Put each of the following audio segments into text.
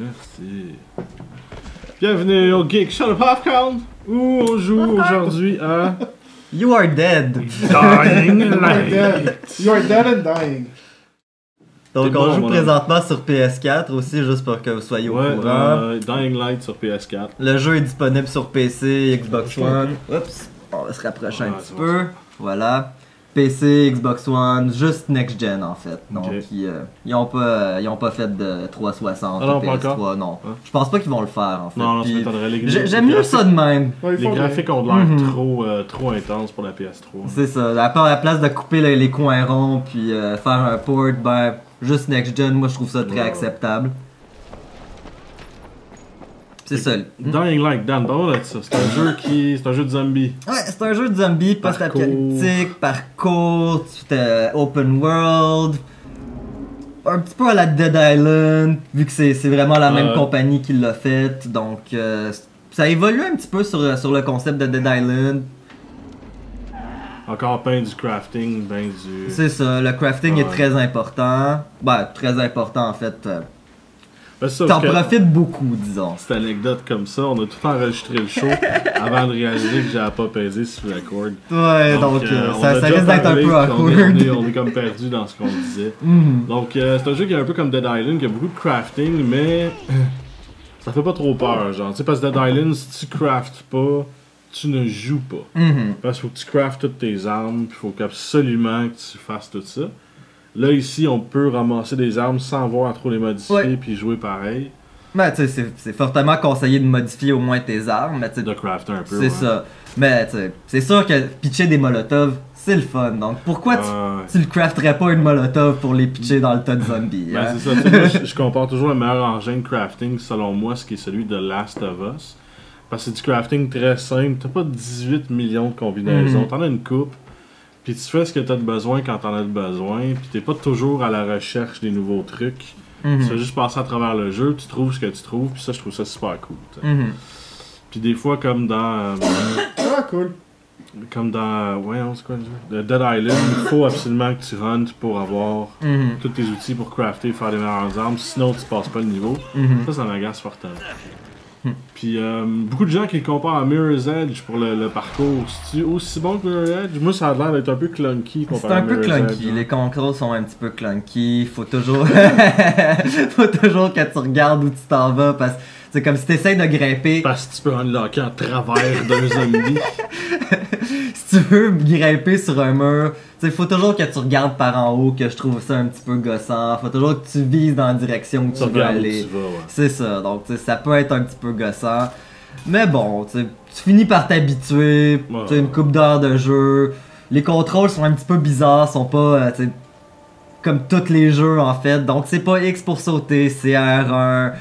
Merci. Bienvenue au Geek Show de Popcorn, où on joue aujourd'hui à... You are dead! Dying Light! You are dead and dying. Donc on joue présentement sur PS4 aussi, juste pour que vous soyez au courant. Dying Light sur PS4. Le jeu est disponible sur PC, Xbox One. Oups, on va se rapprocher un petit peu. Voilà. PC, Xbox One, juste next gen en fait. Donc ils ont pas fait de 360 ou PS3, non. Hein? Je pense pas qu'ils vont le faire en fait. Non, ça m'étonnerait. J'aime mieux ça de même. Les graphiques ont l'air trop intenses pour la PS3. C'est ça. À la place de couper les coins ronds puis faire un port, ben juste next gen, moi je trouve ça très acceptable. C'est ça. Dying Light, Dan, parle de ça. C'est un jeu de zombies. Ouais, c'est un jeu de zombies post-apocalyptique, parcours, open world. Un petit peu à la Dead Island, vu que c'est vraiment la même compagnie qui l'a fait. Donc, ça évolue un petit peu sur le concept de Dead Island. Encore plein du crafting, ben du... C'est ça, le crafting est très important. Ben, très important en fait. T'en profites beaucoup, disons. Cette anecdote comme ça, on a tout enregistré le show avant de réaliser que j'avais pas pesé sur la corde. Ouais, donc ça risque d'être un peu awkward. On est comme perdu dans ce qu'on disait. Donc c'est un jeu qui est un peu comme Dead Island, qui a beaucoup de crafting, mais ça fait pas trop peur, genre. Tu sais, parce que Dead Island, si tu craftes pas, tu ne joues pas. Parce qu'il faut que tu craftes toutes tes armes, puis il faut absolument que tu fasses tout ça. Là, ici, on peut ramasser des armes sans voir trop les modifier puis jouer pareil. Ben, tu sais, c'est fortement conseillé de modifier au moins tes armes. Mais de crafter un peu. C'est ça. Mais, tu sais, c'est sûr que pitcher des molotovs, c'est le fun. Donc, pourquoi tu le crafterais pas une molotov pour les pitcher dans le tas de zombies? Ben, c'est ça. Moi, je compare toujours le meilleur engin de crafting, selon moi, ce qui est celui de Last of Us. Parce que c'est du crafting très simple. T'as pas 18 millions de combinaisons. T'en as une coupe. Puis tu fais ce que tu as besoin quand t'en as besoin, puis t'es pas toujours à la recherche des nouveaux trucs. Tu fais juste passer à travers le jeu, tu trouves ce que tu trouves, puis ça, je trouve ça super cool. Puis des fois, comme dans... cool. Comme dans... c'est quoi le jeu? Dead Island, il faut absolument que tu huntes pour avoir tous tes outils pour crafter, faire des meilleures armes, sinon tu passes pas le niveau. Ça m'agace fortement. Puis beaucoup de gens qui le comparent à Mirror's Edge pour le parcours. C'est aussi bon que Mirror's Edge? Moi, ça a l'air d'être un peu clunky comparé à Mirror's Edge. C'est un peu clunky, les contrôles sont un petit peu clunky. Faut toujours que tu regardes où tu t'en vas parce que c'est comme si tu essaies de grimper. Parce que tu peux unlocker en travers d'un zombie. Si tu veux grimper sur un mur, il faut toujours que tu regardes par en haut, que je trouve ça un petit peu gossant. Faut toujours que tu vises dans la direction où tu veux aller. C'est ça, donc ça peut être un petit peu gossant. Mais bon, tu finis par t'habituer. Une couple d'heures de jeu. Les contrôles sont un petit peu bizarres, sont pas comme tous les jeux en fait. Donc c'est pas X pour sauter, c'est R1.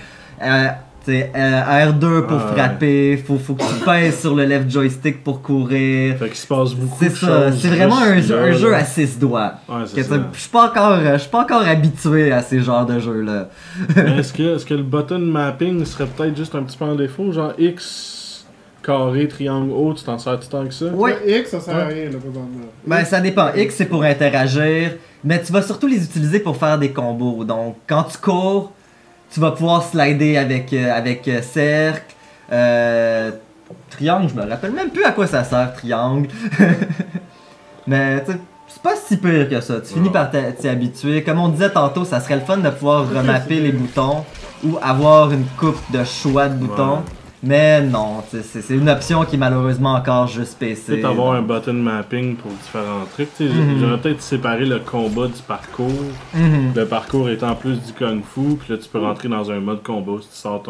R2 pour frapper, faut que tu pèses sur le left joystick pour courir. Fait qu'il se passe beaucoup de choses. C'est ça, c'est vraiment un jeu à 6 doigts. Je suis pas encore habitué à ces genres de jeux-là. Est-ce que le button mapping serait peut-être juste un petit peu en défaut? Genre X, carré, triangle, haut, tu t'en sers tout le temps que ça? Ouais, X, ça sert à rien, là, Ben, ça dépend. X, c'est pour interagir, mais tu vas surtout les utiliser pour faire des combos. Donc, quand tu cours, tu vas pouvoir slider avec cercle, triangle, je me rappelle même plus à quoi ça sert, triangle. Mais c'est pas si pire que ça, tu finis par t'y habituer. Comme on disait tantôt, ça serait le fun de pouvoir remapper les boutons ou avoir une coupe de choix de boutons. Mais non, c'est une option qui est malheureusement encore juste PC. Peut-être avoir un button mapping pour différents trucs. J'aurais peut-être séparé le combat du parcours. Le parcours étant plus du kung fu, puis là tu peux rentrer dans un mode combat si tu sors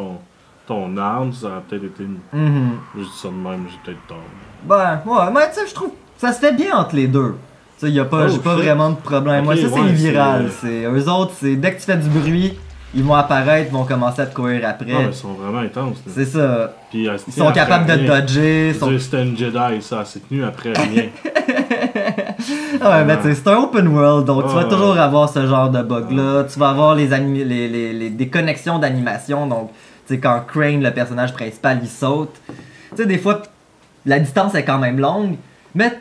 ton arme, ça aurait peut-être été je dis ça de même, j'ai peut-être tort. Ben, ouais, mais tu sais, je trouve ça se fait bien entre les deux. Tu sais, j'ai pas vraiment de problème. Moi, ça c'est viral. Eux autres, c'est dès que tu fais du bruit, ils vont apparaître, ils vont commencer à te courir après. Ah, mais ils sont vraiment intenses. C'est ça. Puis, ils sont capables de dodger. C'était une Jedi, ça. C'est tenu après rien. Ouais, mais tu sais, c'est un open world, donc tu vas toujours avoir ce genre de bug-là. Tu vas avoir des connexions d'animation. Donc, tu sais, quand Crane, le personnage principal, il saute, tu sais, des fois, la distance est quand même longue, mais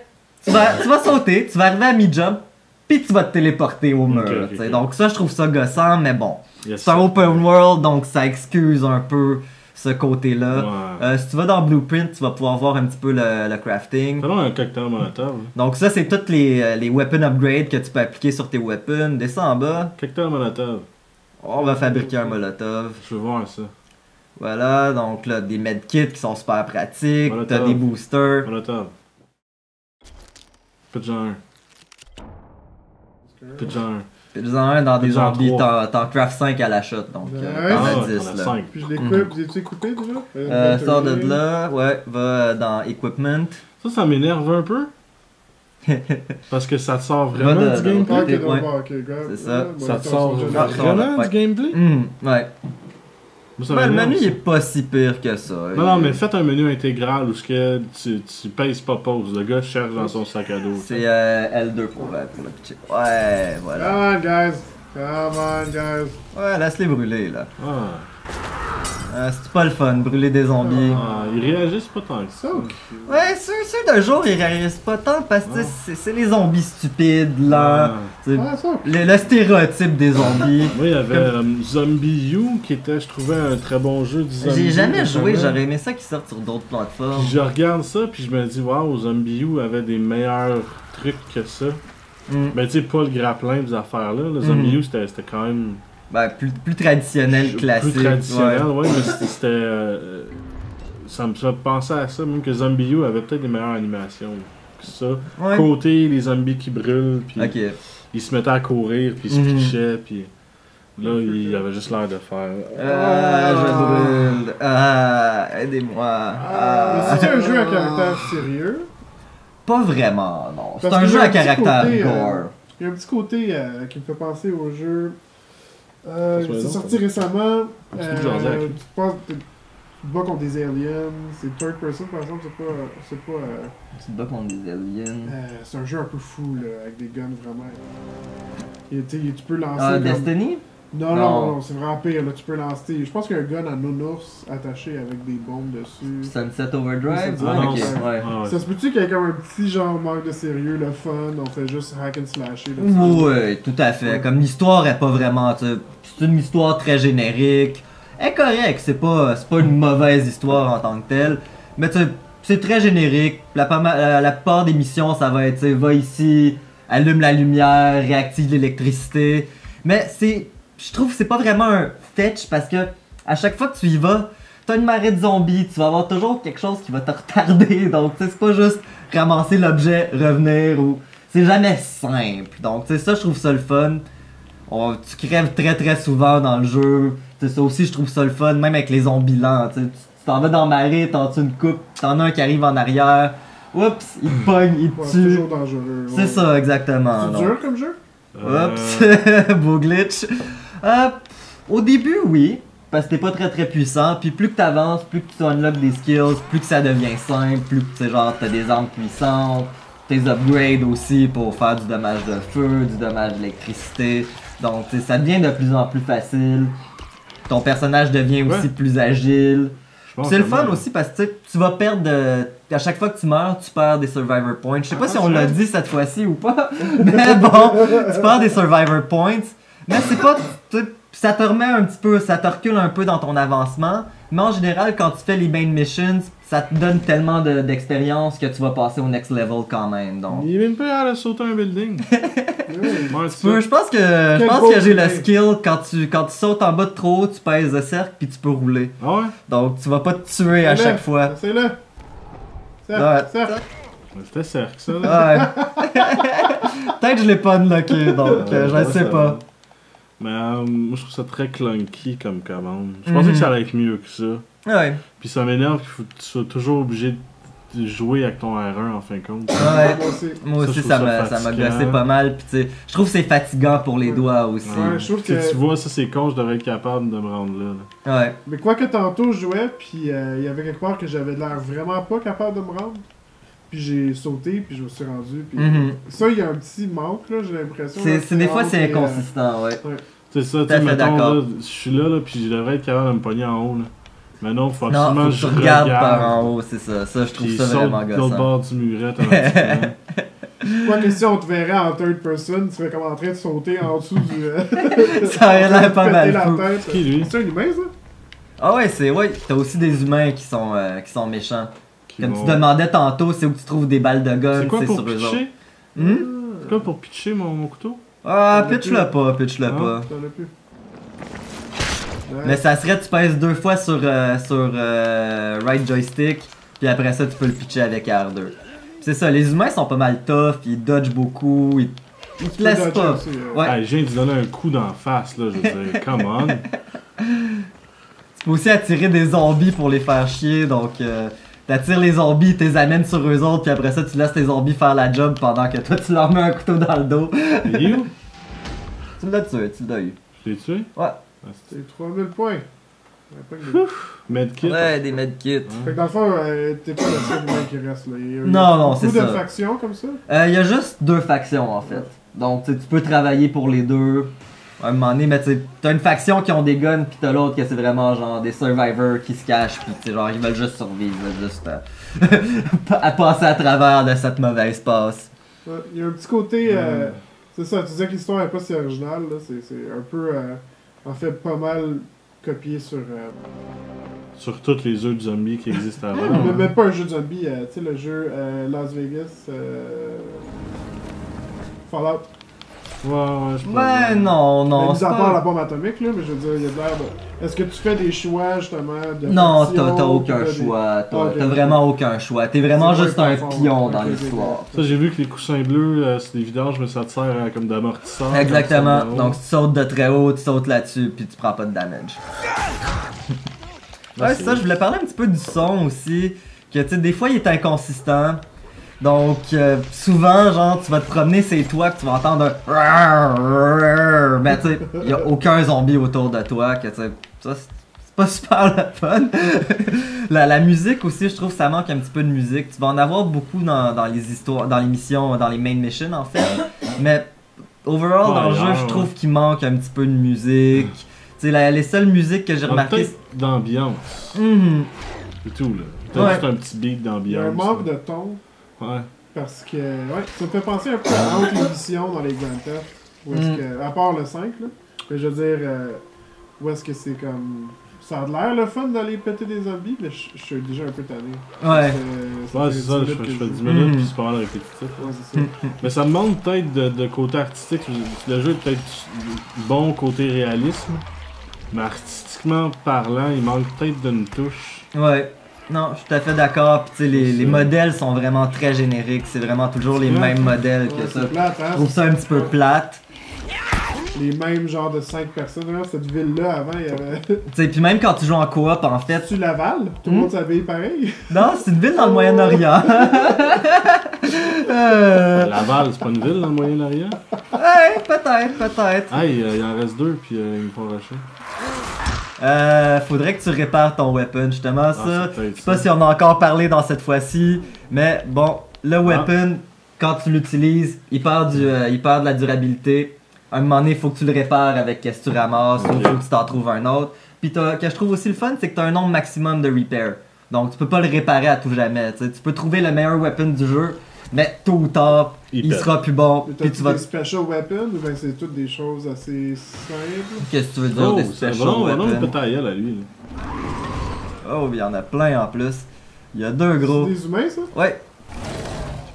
tu vas sauter, tu vas arriver à mi-jump, puis tu vas te téléporter au mur. Donc ça, je trouve ça gossant, mais bon. C'est un open world, donc ça excuse un peu ce côté-là. Ouais. Si tu vas dans Blueprint, tu vas pouvoir voir un petit peu le crafting. T'as un cocktail molotov. Donc ça, c'est toutes les weapon upgrades que tu peux appliquer sur tes weapons. Descends en bas. Cocktail molotov. On va fabriquer un molotov. Je veux voir ça. Voilà, donc là, des medkits qui sont super pratiques. Molotov. T'as des boosters. Molotov. Pitch en 1. Pitch en 1. Fais-en un dans des Fais-en zombies, 3. t'en craft 5 à la shot, donc Ouais. t'en Ah, as ouais, 10 t'en as là. 5. Puis je l'équipe, j'ai-tu écoupé déjà? Sors de là, ouais, va dans Equipment. Ça m'énerve un peu. Parce que ça te sort vraiment Va du de- gameplay. Ok, Ouais. d'accord, ok, grave. C'est ça. Bon, Ça te attends, sort je- Ah, vraiment ouais. du gameplay. Ouais. Moi, ça Ben, le m'énerve, menu ça. il est pas si pire que ça. Non, mais faites un menu intégral où ce que tu pèses pas pause. Le gars cherche dans son sac à dos. C'est L2 pour le pitcher. Ouais, voilà. Come on, guys. Come on, guys. Ouais, laisse-les brûler là. Ah. C'est pas le fun, brûler des zombies. Ah, ils réagissent pas tant que ça. So cute. Ouais, ceux de jour ils réagissent pas tant parce que tu sais, c'est les zombies stupides, lents. Ah. C'est Ah, so cute. le stéréotype des zombies. Moi, il y avait Zombie U qui était, je trouvais, un très bon jeu du zombie. J'ai jamais joué, récemment. j'aurais aimé ça qu'ils sortent sur d'autres plateformes. Puis je regarde ça, puis je me dis, waouh, Zombie U avait des meilleurs trucs que ça. Mm. Ben, tu sais, pas le grappin des affaires-là. Le Zombie U, c'était quand même. Ben, plus traditionnel, classique. Plus traditionnel, ouais. ouais, mais c'était. Ça me fait penser à ça, même que Zombie U avait peut-être des meilleures animations que ça. Ouais. Côté, les zombies qui brûlent, puis Ok. ils se mettaient à courir, puis ils se Mhm. pitchaient, puis là, il avait juste l'air de faire. Je brûle. Aidez-moi. Mais c'est un jeu à caractère sérieux. Pas vraiment, non. C'est Parce un qu'il y jeu a à un petit caractère côté, gore. Il y a un petit côté qui me fait penser au jeu. se met C'est donc, sorti récemment. Un petit peu jaser avec lui. Tu te bats contre des aliens. C'est third person par exemple. C'est pas Tu te bats contre des aliens. c'est un jeu un peu fou là, avec des guns vraiment. Et tu peux lancer. Ah, comme- Destiny? Non, Non. non, c'est vraiment pire. Là, tu peux lancer. Je pense qu'il y a un gun à nounours attaché avec des bombes dessus. Sunset Overdrive? Sunset Ah non, ok, c'est- ouais. ah ouais. Ça se peut-tu qu'il y ait comme un petit genre manque de sérieux, le fun, on fait juste hack and slasher là, Ouais, tout à fait. Comme l'histoire est pas vraiment, tu sais, c'est une histoire très générique. Elle est correcte, c'est pas une mauvaise histoire en tant que telle. Mais tu sais, c'est très générique. La plupart des missions, ça va être, tu sais, va ici, allume la lumière, réactive l'électricité. Mais je trouve que c'est pas vraiment un fetch parce que à chaque fois que tu y vas, t'as une marée de zombies, tu vas avoir toujours quelque chose qui va te retarder. Donc, tu sais, c'est pas juste ramasser l'objet, revenir ou. C'est jamais simple. Donc, tu sais, ça, je trouve ça le fun. Tu crèves très très souvent dans le jeu. Tu sais, ça aussi, je trouve ça le fun, même avec les zombies lents. Tu sais, tu t'en vas dans la marée, t'en tues une coupe, t'en as un qui arrive en arrière. Oups, il te pogne, il te Ouais, tue. toujours dangereux. C'est ça, exactement. C'est donc. dur comme jeu? Oups, beau glitch. Au début, oui, parce que t'es pas très très puissant. Puis plus que t'avances, plus que tu unlock des skills, plus que ça devient simple, plus que tu sais, genre t'as des armes puissantes, tes upgrades aussi pour faire du dommage de feu, du dommage d'électricité. Donc tu sais, ça devient de plus en plus facile. Ton personnage devient aussi Ouais. plus agile. Je pense C'est le que fun moi, aussi parce que tu sais, tu vas perdre à chaque fois que tu meurs, tu perds des survivor points. Je sais pas si on l'a dit cette fois-ci ou pas, mais bon, tu perds des survivor points. Mais c'est pas, ça te remet un petit peu, ça te recule un peu dans ton avancement. Mais en général, quand tu fais les main missions, ça te donne tellement d'expérience que tu vas passer au next level quand même. Donc, Il est même pas à sauter un building. Oui. Ouais, c'est ça. je pense que beau j'ai le gameplay. skill quand tu sautes en bas de trop haut, tu pèses le cercle puis tu peux rouler. Ah ouais? Donc tu vas pas te tuer à Fais-le. chaque fois. C'est là. Ouais. C'était cercle, ça. Là. Ouais. Peut-être que je l'ai pas unlocké, donc je Ouais, sais ça- pas. Mais moi, je trouve ça très clunky comme commande. Je pensais que ça allait être mieux que ça. Ouais. Puis ça m'énerve qu'il faut que tu sois toujours obligé de jouer avec ton R1 en fin de compte. Ouais. Moi aussi. Moi Ça, aussi, je trouve ça ça m'a fatigant. gossé pas mal. Puis tu sais, je trouve que c'est fatigant pour les doigts aussi. Ouais, je trouve Tu sais, que. tu vois, ça c'est con, je devrais être capable de me rendre là. Ouais. Mais quoi que tantôt je jouais, puis il y avait quelque part que j'avais l'air vraiment pas capable de me rendre. Puis j'ai sauté, puis je me suis rendu. Puis Mhm. ça, il y a un petit manque, là, j'ai l'impression. là, Des fois, entre c'est les, inconsistant, ouais. C'est ça, tu Tout à sais, fait mettons, d'accord. là, je suis là, puis je devrais être capable de me pogner en haut. Là. Mais non, faut Non, absolument faut que que je tu regardes regarde. par en haut, c'est ça. Ça, je trouve Puis ça saute vraiment de l'autre gossant. bord du muret. Quoi que si on te verrait en third person, tu serais comme en train de sauter en dessous du... Ça aurait l'air pas mal fou. C'est qui, lui? C'est un humain, ça? Ah ouais, t'as aussi des humains qui sont méchants. Comme vont... tu demandais tantôt, c'est où tu trouves des balles de gun, c'est quoi pour sur eux autres. pitcher? C'est quoi pour pitcher mon couteau? Ah, pitch-le pas. T'en as plus. Ouais. Mais ça serait, tu pèses 2 fois sur right joystick, puis après ça, tu peux le pitcher avec R2. C'est ça, les humains sont pas mal tough, ils dodgent beaucoup, ils te laissent pas. Aussi, ouais. Hey, je viens de lui donner un coup d'en face, là, je veux dire, come on. Tu peux aussi attirer des zombies pour les faire chier, donc t'attires les zombies, t'es amènes sur eux autres, puis après ça, tu laisses les zombies faire la job pendant que toi, tu leur mets un couteau dans le dos. Et où? Tu l'as tué, tu l'as eu. Je l'ai tué? Ouais. C'est 3000 points. Medkit. Ouais, des medkits. Fait que dans le fond, t'es pas le seul humain qui reste là. Il y a Non, c'est ça. beaucoup de factions comme ça? Il y a juste 2 factions en fait. Donc tu peux travailler pour les deux. À un moment donné, mais t'as une faction qui ont des guns, pis t'as l'autre que c'est vraiment genre des survivors qui se cachent, pis genre ils veulent juste survivre, ils veulent juste à passer à travers de cette mauvaise passe. Il y a un petit côté. C'est ça, tu disais que l'histoire est pas si originale, là. C'est un peu. En fait, pas mal copié sur. Sur tous les œufs de zombies qui existent avant. Mais même pas un jeu de zombie, tu sais, le jeu Las Vegas. Fallout. Ouais, je pense. Ouais, non, Mis à c'est part la pas... bombe atomique, là, mais je veux dire, il y a de l'air de. Est-ce que tu fais des choix, justement, de. Non, faction, t'as aucun des- choix, Ok. t'as vraiment aucun choix. T'es vraiment C'est juste vrai un qu'on fait pion fort. dans Ok, l'histoire. Ça, j'ai vu que les coussins bleus, c'est des vidanges, mais ça te sert comme d'amortisseur. Exactement, comme ça, donc tu sautes de très haut, tu sautes là-dessus, puis tu prends pas de damage. Ouais, c'est ça, je voulais parler un petit peu du son aussi, que tu sais, des fois il est inconsistant. Donc, souvent, genre, tu vas te promener, c'est toi que tu vas entendre un. Mais tu sais, il y a aucun zombie autour de toi, que tu sais, ça, c'est pas super le fun. la musique aussi, je trouve que ça manque un petit peu de musique. Tu vas en avoir beaucoup dans les histoires, dans les missions, dans les main missions en fait. Mais, overall, dans le jeu, je trouve qu'il manque un petit peu de musique. Tu sais, les seules musiques que j'ai remarquées. Peut-être d'ambiance. C'est tout, là. Peut-être juste un petit beat Il y a d'ambiance. un manque de ton. Ouais. Parce que, ouais, ça me fait penser un peu à d'autres émissions dans les Grand Theft. Où est-ce que, à part le 5, là. Mais je veux dire, où est-ce que c'est comme. Ça a l'air le fun d'aller péter des zombies, mais je suis déjà un peu tanné. Ouais. Ouais, c'est ça, je fais 10 minutes, puis c'est pas mal répétitif. Ouais, c'est ça. Mais ça me manque peut-être de côté artistique. Le jeu est peut-être bon côté réalisme, mais artistiquement parlant, il manque peut-être d'une touche. Ouais. Non, je suis tout à fait d'accord. Puis tu sais, les modèles sont vraiment très génériques. C'est vraiment toujours les mêmes modèles que ça. C'est plate, hein? Je trouve ça un petit peu plate. Les mêmes genres de 5 personnes. D'ailleurs, cette ville-là, avant, il y avait. Tu sais, puis même quand tu joues en coop, en fait. Tu Laval? Tout le monde s'habille pareil? Non, c'est une ville dans le Moyen-Orient. Laval, c'est pas une ville dans le Moyen-Orient? Ouais, peut-être. Hey, il en reste 2, puis ils me font rusher. Faudrait que tu répares ton weapon, justement, ça. C'est Je sais pas si on a encore parlé dans cette fois-ci, mais bon, le weapon, quand tu l'utilises, il perd de la durabilité. À un moment donné, il faut que tu le répares avec ce que tu ramasses, ou il faut que tu t'en trouves un autre. Puis que je trouve aussi le fun, c'est que tu as un nombre maximum de repair. Donc tu peux pas le réparer à tout jamais. T'sais. Tu peux trouver le meilleur weapon du jeu, mais tôt ou tard, il sera plus bon. Puis tu vas. Des special weapons ou bien c'est toutes des choses assez simples? Qu'est-ce que tu veux dire des c'est special bon, weapons? non, peut-être à gueule à lui. Là. Oh, il y en a plein en plus. Il y a 2 gros. C'est des humains, ça? Ouais.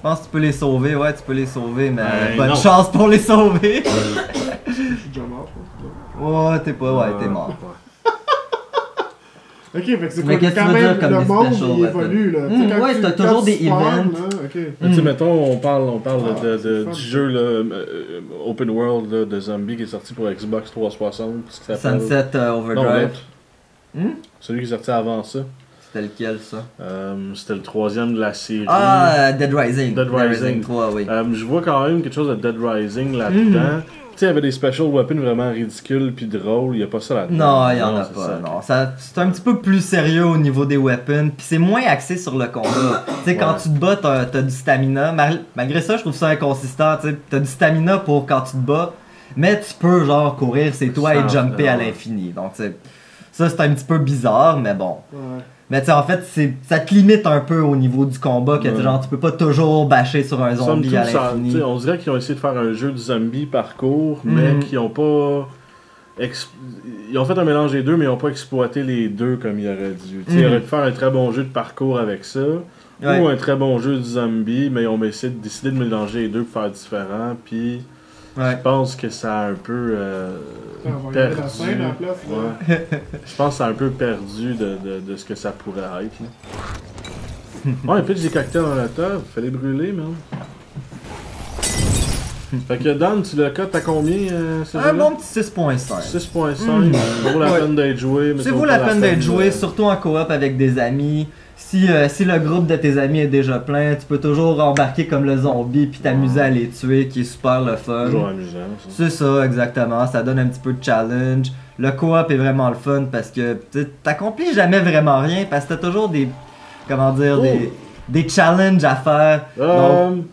Je pense que tu peux les sauver, ouais, tu peux les sauver, mais bonne non. chance pour les sauver. Je suis déjà mort, je pense. Ouais, t'es pas, ouais, t'es mort. Ok, fait que c'est Mais quoi, qu'est-ce que quand tu veux même, dire comme le des monde, special il weapons? évolue, là. Tu sais, quand ouais, tu- t'as quand toujours tu des spawns, events. là, ok. Mais tu sais, mettons, on parle c'est fun. du jeu là, Open World là, de Zombie qui est sorti pour Xbox 360. Ce qui s'appelle... Sunset Non, Overdrive. l'autre. Celui qui est sorti avant ça. C'était lequel ça? C'était le 3e de la série. Ah, Dead Rising. Dead Rising. 3, oui. Je vois quand même quelque chose de Dead Rising là-dedans. Tu sais, il y avait des special weapons vraiment ridicules puis drôles. Il n'y a pas ça là-dedans. Non, il y en a c'est pas. ça. Non, c'est un petit peu plus sérieux au niveau des weapons, puis c'est moins axé sur le combat. Tu sais, quand tu te bats, t'as du stamina. Malgré ça, je trouve ça inconsistant. Tu sais, t'as du stamina pour quand tu te bats, mais tu peux genre courir, c'est toi et jumper à l'infini. Donc ça c'est un petit peu bizarre, mais bon. Ouais. Mais tu sais, en fait, ça te limite un peu au niveau du combat, que genre, tu peux pas toujours bâcher sur un zombie à l'infini. On dirait qu'ils ont essayé de faire un jeu de zombie parcours, mais qu'ils ont pas... Ils ont fait un mélange des deux, mais ils ont pas exploité les deux comme ils auraient dû. Ils auraient pu faire un très bon jeu de parcours avec ça, ou un très bon jeu de zombie, mais ils ont décidé de mélanger les deux pour faire différent, puis... Je pense que ça a un peu perdu. Je pense que ça a un peu perdu de ce que ça pourrait être. Ouais, pitch des cocktails dans la table, fallait brûler, man. Fait que Dan, tu le cotes à combien un bon petit 6.5. 6.5, ça vaut la peine d'être joué. Ça vaut la peine d'être joué, surtout en coop avec des amis. Si le groupe de tes amis est déjà plein, tu peux toujours embarquer comme le zombie puis t'amuser à les tuer, qui est super le fun. Toujours amusant, ça. C'est ça, exactement. Ça donne un petit peu de challenge. Le coop est vraiment le fun parce que t'accomplis jamais vraiment rien parce que t'as toujours des... Comment dire, des challenges à faire. Donc,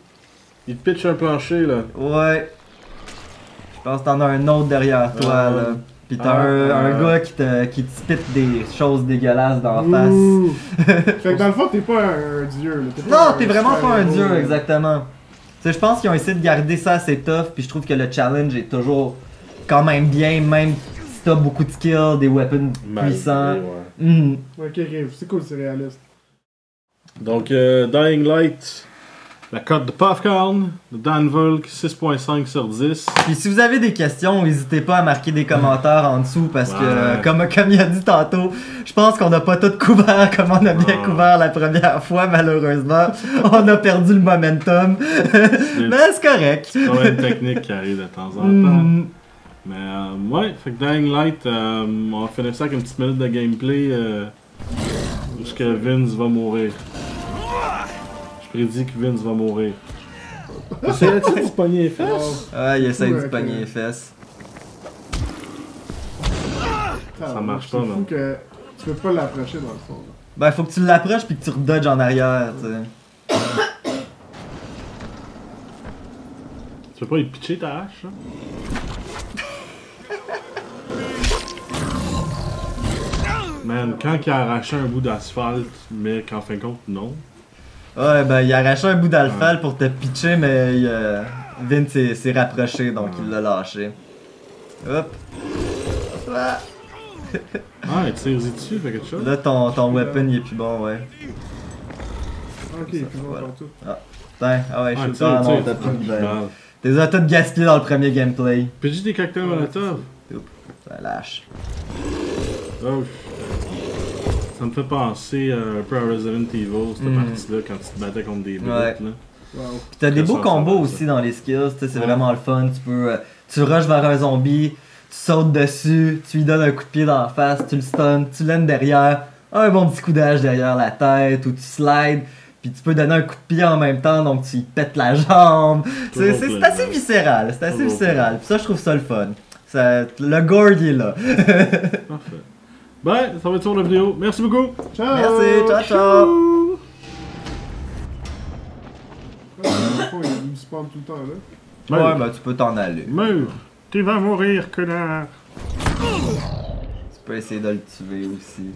il te pitch un plancher, là. Ouais. Je pense que t'en as un autre derrière toi, là. Pis t'as un gars qui te spit des choses dégueulasses dans la face. Fait que dans le fond, t'es pas un dieu. Là. Non, t'es vraiment pas un dieu, exactement. T'sais, je pense qu'ils ont essayé de garder ça assez tough, puis je trouve que le challenge est toujours quand même bien, même si t'as beaucoup de skills, des weapons puissants. Ok, c'est cool, c'est réaliste. Donc, Dying Light, la cote de Popcorn, de Dan Volk, 6.5 sur 10. Puis si vous avez des questions, n'hésitez pas à marquer des commentaires en dessous parce que, comme il a dit tantôt, je pense qu'on n'a pas tout couvert comme on a bien couvert la première fois, malheureusement. On a perdu le momentum. Mais c'est correct. C'est quand même une technique qui arrive de temps en temps. Mais ouais, fait que Dying Light, on va finir ça avec une petite minute de gameplay où que Vince va mourir. Je prédis que Vince va mourir. Essayes-tu de pogner les fesses? Ah, il essaye de pogner les fesses. Ça marche pas, non? Que tu peux pas l'approcher dans le fond. Là. Ben, faut que tu l'approches puis que tu redodges en arrière, tu sais. Tu peux pas y pitcher ta hache, là? Man, quand il a arraché un bout d'asphalte, mais qu'en fin de compte, non. Ouais, ben il a arraché un bout d'asphalte pour te pitcher, mais Vince s'est rapproché, donc il l'a lâché. Hop. Il tire-y dessus, fait quelque chose. Là, ton weapon il est plus bon, ouais. Ok, il est plus bon pour tout. Ouais, je suis non, t'as plus de balle. T'es toutes gaspillé dans le premier gameplay. Peux-tu des cocktails Molotov? Ça lâche. Oh. Ça me fait penser un peu à Resident Evil, cette partie-là, quand tu te battais contre des brutes, là. Pis t'as des beaux combos aussi dans les skills, c'est vraiment le fun. Tu rushes vers un zombie, tu sautes dessus, tu lui donnes un coup de pied dans la face, tu le stuns, tu l'aimes derrière, un bon petit coup d'âge derrière la tête, ou tu slides, puis tu peux donner un coup de pied en même temps, donc tu lui pètes la jambe. C'est assez viscéral, c'est assez viscéral. Pis ça, je trouve ça le fun. Le gore, il est là. Parfait. Ben, ça va être sur la vidéo. Merci beaucoup. Ciao. Merci, ciao. Il me spawn tout le temps là. Ouais, ben tu peux t'en aller. Meurs. Tu vas mourir, connard. Tu peux essayer de le tuer aussi.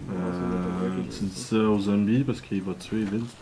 Tu dis ça aux zombies parce qu'il va tuer Vince.